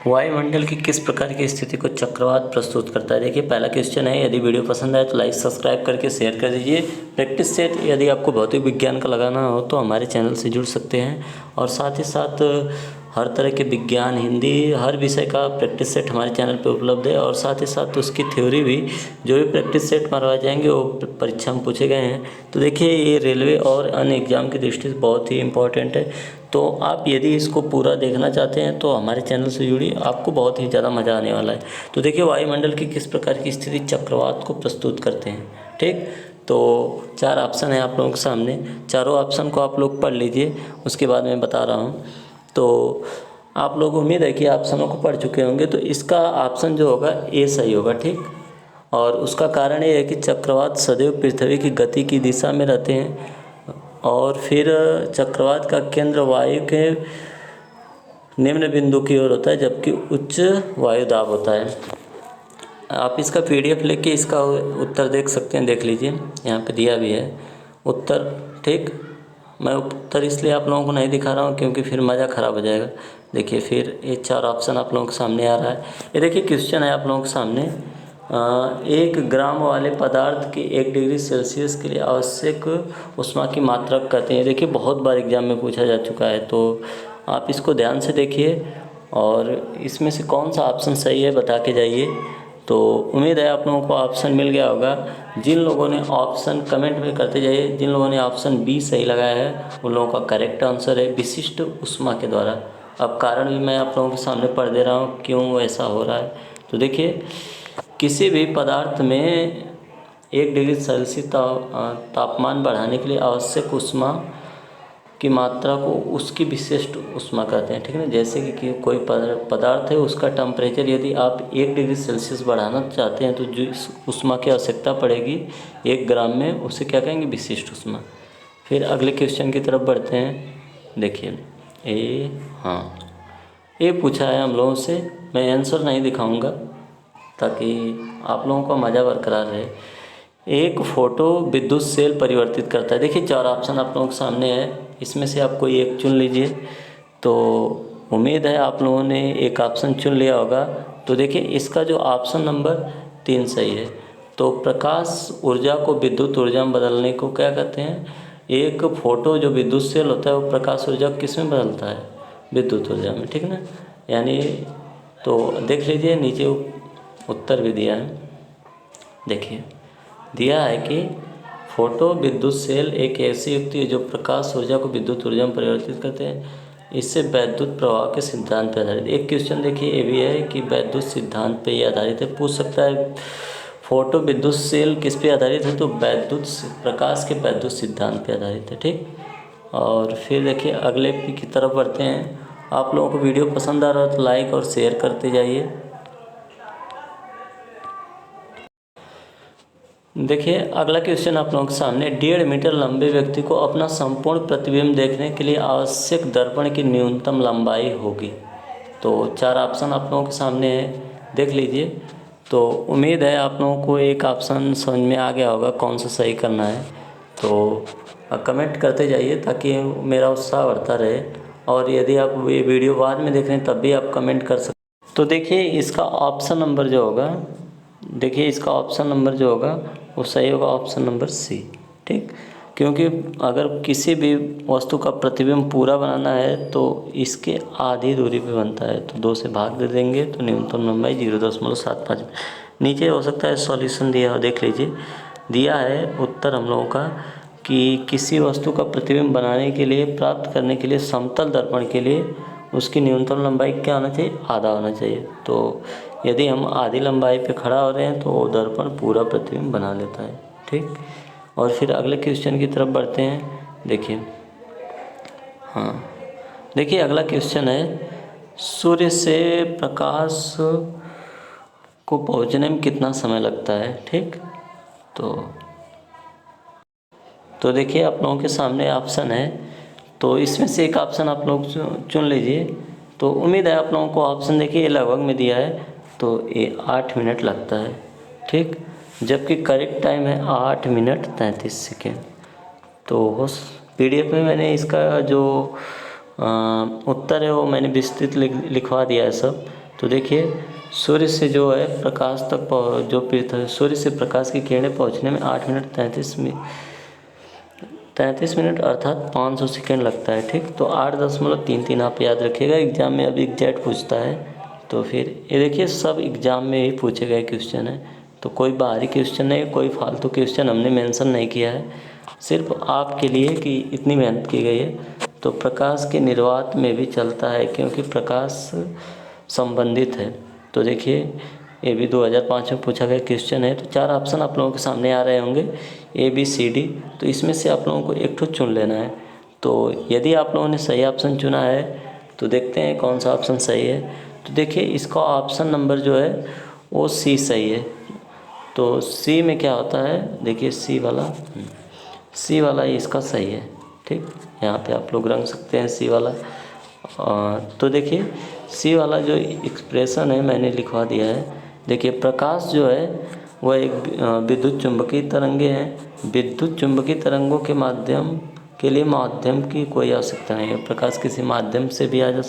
वायुमंडल की किस प्रकार की स्थिति को चक्रवात प्रस्तुत करता है। देखिए पहला क्वेश्चन है, यदि वीडियो पसंद आए तो लाइक सब्सक्राइब करके शेयर कर दीजिए। प्रैक्टिस सेट यदि आपको भौतिक विज्ञान का लगाना हो तो हमारे चैनल से जुड़ सकते हैं। और साथ ही साथ हर तरह के विज्ञान, हिंदी, हर विषय का प्रैक्टिस सेट हमारे चैनल पर उपलब्ध है। और साथ ही साथ उसकी थ्योरी भी, जो भी प्रैक्टिस सेट मरवाए जाएंगे वो परीक्षा में पूछे गए हैं। तो देखिए ये रेलवे और अन्य एग्जाम की दृष्टि से बहुत ही इम्पोर्टेंट है। तो आप यदि इसको पूरा देखना चाहते हैं तो हमारे चैनल से जुड़िए, आपको बहुत ही ज़्यादा मज़ा आने वाला है। तो देखिए वायुमंडल की किस प्रकार की स्थिति चक्रवात को प्रस्तुत करते हैं। ठीक, तो 4 ऑप्शन है आप लोगों के सामने, चारों ऑप्शन को आप लोग पढ़ लीजिए, उसके बाद मैं बता रहा हूँ। तो आप लोग उम्मीद है कि ऑप्शनों को पढ़ चुके होंगे। तो इसका ऑप्शन जो होगा ए सही होगा। ठीक, और उसका कारण ये है कि चक्रवात सदैव पृथ्वी की गति की दिशा में रहते हैं और फिर चक्रवात का केंद्र वायु के निम्न बिंदु की ओर होता है, जबकि उच्च वायु दाब होता है। आप इसका PDF लेके इसका उत्तर देख सकते हैं, देख लीजिए, यहाँ पे दिया भी है उत्तर। ठीक, मैं उत्तर इसलिए आप लोगों को नहीं दिखा रहा हूँ क्योंकि फिर मज़ा ख़राब हो जाएगा। देखिए फिर ये 4 ऑप्शन आप लोगों के सामने आ रहा है। ये देखिए क्वेश्चन है आप लोगों के सामने, 1 ग्राम वाले पदार्थ की 1 डिग्री सेल्सियस के लिए आवश्यक ऊष्मा की मात्रा कहते हैं। देखिए बहुत बार एग्जाम में पूछा जा चुका है, तो आप इसको ध्यान से देखिए और इसमें से कौन सा ऑप्शन सही है बता के जाइए। तो उम्मीद है आप लोगों को ऑप्शन मिल गया होगा। जिन लोगों ने ऑप्शन कमेंट में करते जाइए, जिन लोगों ने ऑप्शन बी सही लगाया है उन लोगों का करेक्ट आंसर है विशिष्ट ऊष्मा के द्वारा। अब कारण भी मैं आप लोगों के सामने पढ़ दे रहा हूँ क्यों ऐसा हो रहा है। तो देखिए किसी भी पदार्थ में 1 डिग्री सेल्सियस तापमान बढ़ाने के लिए आवश्यक ऊष्मा की मात्रा को उसकी विशिष्ट ऊष्मा कहते हैं। ठीक है ना, जैसे कि कोई पदार्थ है, उसका टेम्परेचर यदि आप 1 डिग्री सेल्सियस बढ़ाना चाहते हैं तो जो ऊष्मा की आवश्यकता पड़ेगी 1 ग्राम में, उसे क्या कहेंगे, विशिष्ट ऊष्मा। फिर अगले क्वेश्चन की तरफ बढ़ते हैं। देखिए ये पूछा है हम लोगों से, मैं आंसर नहीं दिखाऊंगा ताकि आप लोगों का मज़ा बरकरार रहे। एक फ़ोटो विद्युत सेल परिवर्तित करता है। देखिए 4 ऑप्शन आप लोगों के सामने है, इसमें से आप कोई एक चुन लीजिए। तो उम्मीद है आप लोगों ने एक ऑप्शन चुन लिया होगा। तो देखिए इसका जो ऑप्शन नंबर 3 सही है। तो प्रकाश ऊर्जा को विद्युत ऊर्जा में बदलने को क्या कहते हैं। एक फ़ोटो जो विद्युत सेल होता है वो प्रकाश ऊर्जा किस में बदलता है, विद्युत ऊर्जा में। ठीक ना, यानी तो देख लीजिए नीचे उत्तर भी दिया है। देखिए दिया है कि फोटो विद्युत सेल एक ऐसी युक्ति है जो प्रकाश ऊर्जा को विद्युत ऊर्जा में परिवर्तित करते हैं। इससे वैद्युत प्रवाह के सिद्धांत पर आधारित। एक क्वेश्चन देखिए ये भी है कि वैद्युत सिद्धांत पे ये आधारित है, पूछ सकता है फोटो विद्युत सेल किस पे आधारित है, तो वैद्युत प्रकाश के वैद्युत सिद्धांत पे आधारित है। ठीक, और फिर देखिए अगले की तरफ बढ़ते हैं। आप लोगों को वीडियो पसंद आ रहा है तो लाइक और शेयर करते जाइए। देखिए अगला क्वेश्चन आप लोगों के सामने, 1.5 मीटर लंबे व्यक्ति को अपना संपूर्ण प्रतिबिंब देखने के लिए आवश्यक दर्पण की न्यूनतम लंबाई होगी। तो 4 ऑप्शन आप लोगों के सामने है, देख लीजिए। तो उम्मीद है आप लोगों को एक ऑप्शन समझ में आ गया होगा कौन सा सही करना है। तो कमेंट करते जाइए ताकि मेरा उत्साह बढ़ता रहे। और यदि आप ये वीडियो बाद में देख रहे हैं तब भी आप कमेंट कर सकते। तो देखिए इसका ऑप्शन नंबर जो होगा, इसका ऑप्शन नंबर जो होगा वो सही होगा, ऑप्शन नंबर सी। ठीक, क्योंकि अगर किसी भी वस्तु का प्रतिबिंब पूरा बनाना है तो इसके आधी दूरी पे बनता है, तो 2 से भाग दे देंगे तो न्यूनतम लंबाई 0.75। नीचे हो सकता है सॉल्यूशन दिया हो, देख लीजिए। दिया है उत्तर हम लोगों का कि किसी वस्तु का प्रतिबिंब बनाने के लिए, प्राप्त करने के लिए समतल दर्पण के लिए उसकी न्यूनतम लंबाई क्या होना चाहिए, आधा होना चाहिए। तो यदि हम आधी लंबाई पे खड़ा हो रहे हैं तो वो दर्पण पूरा प्रतिबिंब बना लेता है। ठीक, और फिर अगले क्वेश्चन की तरफ बढ़ते हैं। देखिए अगला क्वेश्चन है, सूर्य से प्रकाश को पहुंचने में कितना समय लगता है। ठीक, तो देखिए आप लोगों के सामने ऑप्शन है, तो इसमें से एक ऑप्शन आप लोग चुन लीजिए। तो उम्मीद है आप लोगों को ऑप्शन देखिए लगभग में दिया है, तो ये 8 मिनट लगता है। ठीक, जबकि करेक्ट टाइम है 8 मिनट 33 सेकेंड। तो उस PDF में मैंने इसका जो उत्तर है वो मैंने विस्तृत लिखवा दिया है सब। तो देखिए सूर्य से जो है प्रकाश तक जो पृथ्वी, सूर्य से प्रकाश की किरणें पहुंचने में 8 मिनट 33 मिनट अर्थात 500 सेकेंड लगता है। ठीक, तो 8.33 आप याद रखिएगा, एग्जाम में अभी एग्जैक्ट पूछता है। तो फिर ये देखिए सब एग्जाम में ही पूछे गए क्वेश्चन है, तो कोई बाहरी क्वेश्चन नहीं, कोई फालतू क्वेश्चन हमने मेंशन नहीं किया है, सिर्फ आपके लिए कि इतनी मेहनत की गई है। तो प्रकाश के निर्वात में भी चलता है क्योंकि प्रकाश संबंधित है। तो देखिए ये भी 2005 में पूछा गया क्वेश्चन है। तो 4 ऑप्शन आप लोगों के सामने आ रहे होंगे ABCD, तो इसमें से आप लोगों को एक ठो चुन लेना है। तो यदि आप लोगों ने सही ऑप्शन चुना है तो देखते हैं कौन सा ऑप्शन सही है। तो देखिए इसका ऑप्शन नंबर जो है वो C सही है। तो C में क्या होता है, देखिए C वाला इसका सही है। ठीक, यहाँ पे आप लोग रंग सकते हैं C वाला। तो देखिए C वाला जो एक्सप्रेशन है मैंने लिखवा दिया है। देखिए प्रकाश जो है वह एक विद्युत चुंबकीय तरंगे हैं। विद्युत चुंबकीय तरंगों के माध्यम के लिए माध्यम की कोई आवश्यकता नहीं है। प्रकाश किसी माध्यम से भी आ जा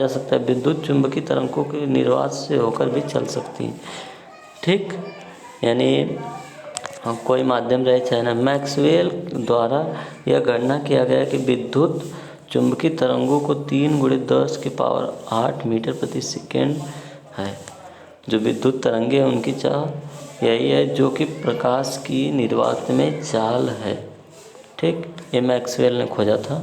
सकता है। विद्युत चुंबकीय तरंगों के निर्वात से होकर भी चल सकती है। ठीक, यानी कोई माध्यम रहे चाहे ना। मैक्सवेल द्वारा यह गणना किया गया कि विद्युत चुंबकीय तरंगों को 3 × 10⁸ मीटर प्रति सेकेंड है। जो विद्युत तरंगे हैं उनकी चाल यही है जो कि प्रकाश की निर्वात में चाल है। ठीक, ये मैक्सवेल ने खोजा था।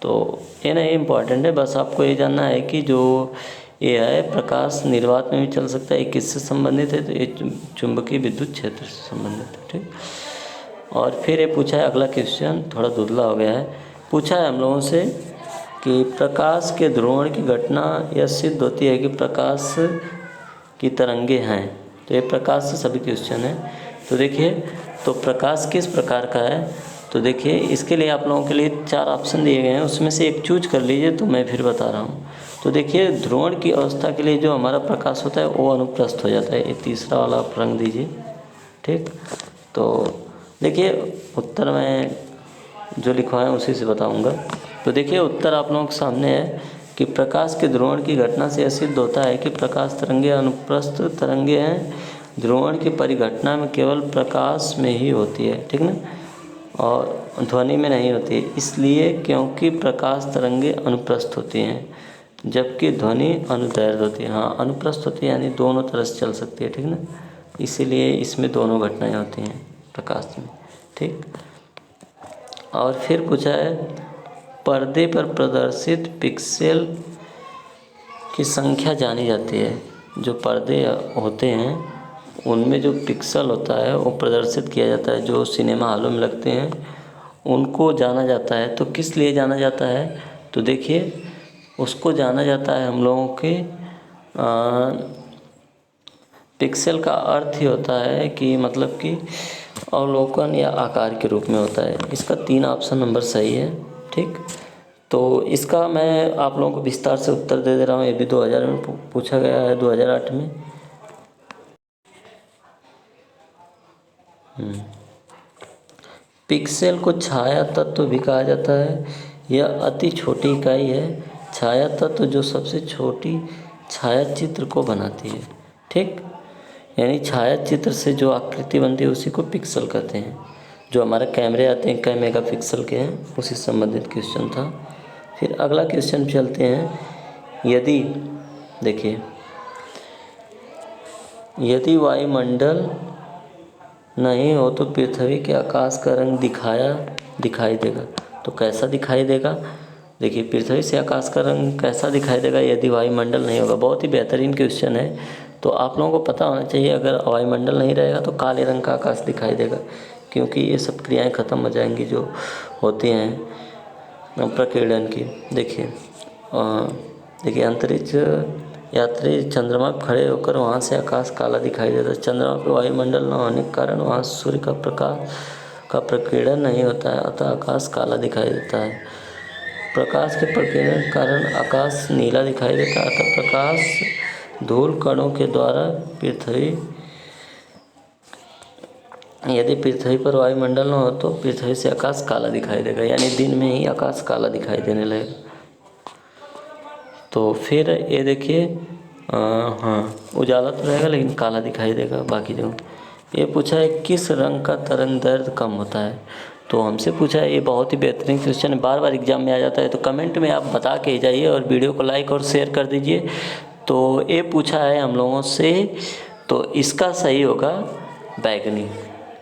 तो ये नहीं इम्पॉर्टेंट है, बस आपको ये जानना है कि जो ये है प्रकाश निर्वात में भी चल सकता है। ये किससे संबंधित है, तो ये चुंबकीय विद्युत क्षेत्र से संबंधित है। ठीक, और फिर ये पूछा है अगला क्वेश्चन, थोड़ा धुंधला हो गया है। पूछा है हम लोगों से कि प्रकाश के ध्रुवण की घटना यह सिद्ध होती है कि प्रकाश की तरंगे हैं। तो ये प्रकाश से सभी क्वेश्चन है। तो देखिए तो प्रकाश किस प्रकार का है, तो देखिए इसके लिए आप लोगों के लिए 4 ऑप्शन दिए गए हैं, उसमें से एक चूज कर लीजिए। तो मैं फिर बता रहा हूँ। तो देखिए ध्रुवण की अवस्था के लिए जो हमारा प्रकाश होता है वो अनुप्रस्थ हो जाता है। ये तीसरा वाला आप रंग दीजिए। ठीक, तो देखिए उत्तर में जो लिखवा है उसी से बताऊंगा। तो देखिए उत्तर आप लोगों के सामने है कि प्रकाश के ध्रुवण की घटना से यह सिद्ध होता है कि प्रकाश तरंगे अनुप्रस्थ तरंगे हैं। ध्रुवण की परिघटना में केवल प्रकाश में ही होती है, ठीक ना, और ध्वनि में नहीं होती है। इसलिए क्योंकि प्रकाश तरंगे अनुप्रस्थ होती हैं जबकि ध्वनि अनुदैर्ध्य होती है। हाँ, अनुप्रस्थ होती है यानी दोनों तरह से चल सकती है, ठीक ना, इसीलिए इसमें दोनों घटनाएं होती हैं प्रकाश में। ठीक, और फिर पूछा है पर्दे पर प्रदर्शित पिक्सेल की संख्या जानी जाती है। जो पर्दे होते हैं उनमें जो पिक्सल होता है वो प्रदर्शित किया जाता है, जो सिनेमा हॉलों में लगते हैं उनको जाना जाता है। तो किस लिए जाना जाता है, तो देखिए उसको जाना जाता है हम लोगों के पिक्सल का अर्थ ही होता है कि मतलब कि अवलोकन या आकार के रूप में होता है। इसका 3 ऑप्शन नंबर सही है। ठीक, तो इसका मैं आप लोगों को विस्तार से उत्तर दे रहा हूँ। ये भी 2000 में पूछा गया है, 2008 में। पिक्सेल को छाया तत्व भी कहा जाता है। यह अति छोटी इकाई है छाया तत्व जो सबसे छोटी छायाचित्र को बनाती है। ठीक, यानी छायाचित्र से जो आकृति बनती है उसी को पिक्सल कहते हैं। जो हमारे कैमरे आते हैं कई मेगापिक्सल के हैं, उसी से संबंधित क्वेश्चन था। फिर अगला क्वेश्चन चलते हैं। यदि देखिए यदि वायुमंडल नहीं हो तो पृथ्वी के आकाश का रंग दिखाई देगा। तो कैसा दिखाई देगा, देखिए पृथ्वी से आकाश का रंग कैसा दिखाई देगा यदि वायुमंडल नहीं होगा। बहुत ही बेहतरीन क्वेश्चन है। तो आप लोगों को पता होना चाहिए अगर वायुमंडल नहीं रहेगा तो काले रंग का आकाश दिखाई देगा, क्योंकि ये सब क्रियाएं खत्म हो जाएंगी जो होती हैं प्रकीर्णन की। देखिए अंतरिक्ष यात्री चंद्रमा पर खड़े होकर वहाँ से आकाश काला दिखाई देता है। चंद्रमा पर वायुमंडल न होने के कारण वहाँ सूर्य का प्रकाश का प्रकीर्णन नहीं होता है, अतः आकाश काला दिखाई देता है। प्रकाश के प्रकीर्णन के कारण आकाश नीला दिखाई देता है, अतः प्रकाश धूल कणों के द्वारा यदि पृथ्वी पर वायुमंडल न हो तो पृथ्वी से आकाश काला दिखाई देगा, यानी दिन में ही आकाश काला दिखाई देने लगेगा। तो फिर ये देखिए हाँ उजाला तो रहेगा लेकिन काला दिखाई देगा बाकी जगह। ये पूछा है किस रंग का तरंग दैर्ध्य कम होता है। तो हमसे पूछा है, ये बहुत ही बेहतरीन क्वेश्चन है, बार बार एग्जाम में आ जाता है। तो कमेंट में आप बता के जाइए और वीडियो को लाइक और शेयर कर दीजिए। तो ये पूछा है हम लोगों से, तो इसका सही होगा बैगनी।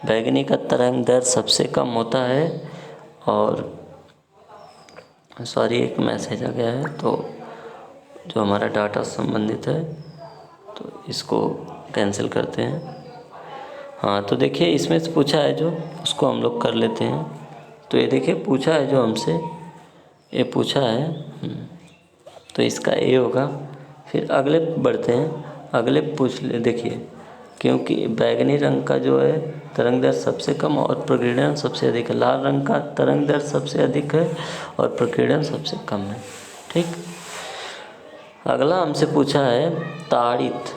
बैगनी का तरंग दैर्ध्य सबसे कम होता है। और सॉरी एक मैसेज आ गया है, तो जो हमारा डाटा संबंधित है तो इसको कैंसिल करते हैं। हाँ तो देखिए इसमें से पूछा है जो, उसको हम लोग कर लेते हैं। तो ये देखिए पूछा है जो हमसे, ये पूछा है तो इसका ए होगा। फिर अगले बढ़ते हैं, अगले पूछ ले देखिए, क्योंकि बैगनी रंग का जो है तरंग दैर्ध्य सबसे कम और प्रकीर्णन सबसे अधिक है। लाल रंग का तरंग दैर्ध्य सबसे अधिक है और प्रकीर्णन सबसे कम है। ठीक, अगला हमसे पूछा है ताड़ित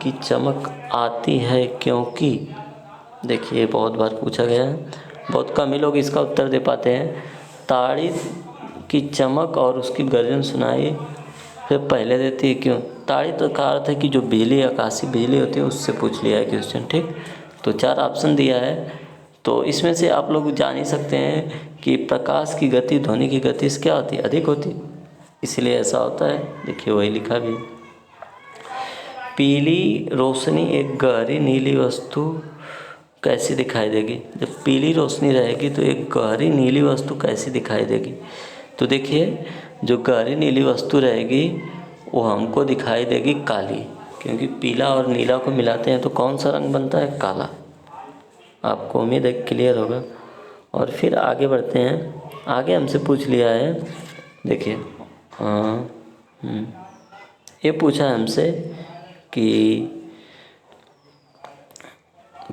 की चमक आती है क्योंकि, देखिए बहुत बार पूछा गया है, बहुत कम ही लोग इसका उत्तर दे पाते हैं। ताड़ित की चमक और उसकी गर्जन सुनाई फिर पहले देती है क्यों। ताड़ित का अर्थ है कि जो बिजली, आकाशीय बिजली होती है, उससे पूछ लिया है क्वेश्चन। ठीक, तो 4 ऑप्शन दिया है, तो इसमें से आप लोग जान ही सकते हैं कि प्रकाश की गति ध्वनि की गति से क्या होती है, अधिक होती है, इसलिए ऐसा होता है। देखिए वही लिखा भी। पीली रोशनी एक गहरी नीली वस्तु कैसी दिखाई देगी। जब पीली रोशनी रहेगी तो एक गहरी नीली वस्तु कैसी दिखाई देगी। तो देखिए जो गहरी नीली वस्तु रहेगी वो हमको दिखाई देगी काली, क्योंकि पीला और नीला को मिलाते हैं तो कौन सा रंग बनता है, काला। आपको उम्मीद है क्लियर होगा। और फिर आगे बढ़ते हैं, आगे हमसे पूछ लिया है, देखिए ये पूछा है हमसे कि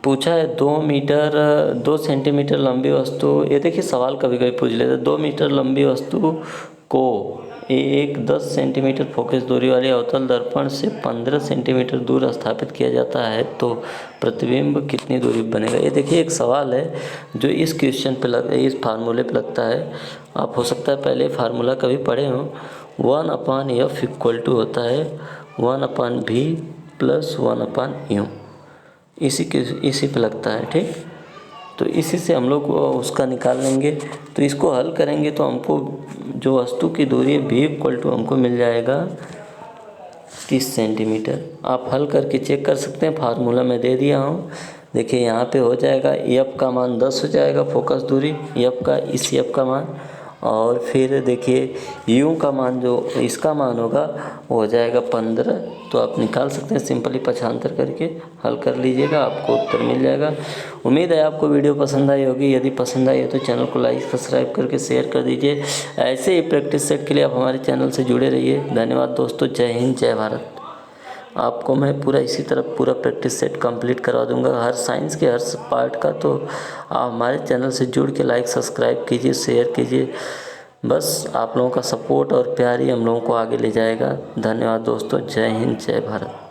पूछा है 2 सेंटीमीटर लंबी वस्तु, ये देखिए सवाल कभी कभी पूछ लेते हैं, 2 मीटर लंबी वस्तु को एक 10 सेंटीमीटर फोकस दूरी वाले अवतल दर्पण से 15 सेंटीमीटर दूर स्थापित किया जाता है तो प्रतिबिंब कितनी दूरी बनेगा। ये देखिए एक सवाल है जो इस क्वेश्चन पे इस फार्मूले पे लगता है। आप हो सकता है पहले फार्मूला कभी पढ़े हों। 1/f = होता है 1/v + 1/u, इसी पे लगता है। ठीक, तो इसी से हम लोग उसका निकाल लेंगे। तो इसको हल करेंगे तो हमको जो वस्तु की दूरी है v हमको मिल जाएगा 30 सेंटीमीटर। आप हल करके चेक कर सकते हैं, फार्मूला मैं दे दिया हूँ। देखिए यहाँ पे हो जाएगा f का मान 10 हो जाएगा फोकस दूरी f का, इस f का मान, और फिर देखिए u का मान जो इसका मान होगा वो हो जाएगा 15। तो आप निकाल सकते हैं सिंपली पक्षांतर करके हल कर लीजिएगा, आपको उत्तर मिल जाएगा। उम्मीद है आपको वीडियो पसंद आई होगी। यदि पसंद आई है तो चैनल को लाइक सब्सक्राइब करके शेयर कर दीजिए। ऐसे ही प्रैक्टिस सेट के लिए आप हमारे चैनल से जुड़े रहिए। धन्यवाद दोस्तों, जय हिंद जय भारत। आपको मैं पूरा इसी तरह पूरा प्रैक्टिस सेट कंप्लीट करवा दूंगा, हर साइंस के हर पार्ट का। तो आप हमारे चैनल से जुड़ के लाइक सब्सक्राइब कीजिए, शेयर कीजिए। बस आप लोगों का सपोर्ट और प्यार ही हम लोगों को आगे ले जाएगा। धन्यवाद दोस्तों, जय हिंद जय भारत।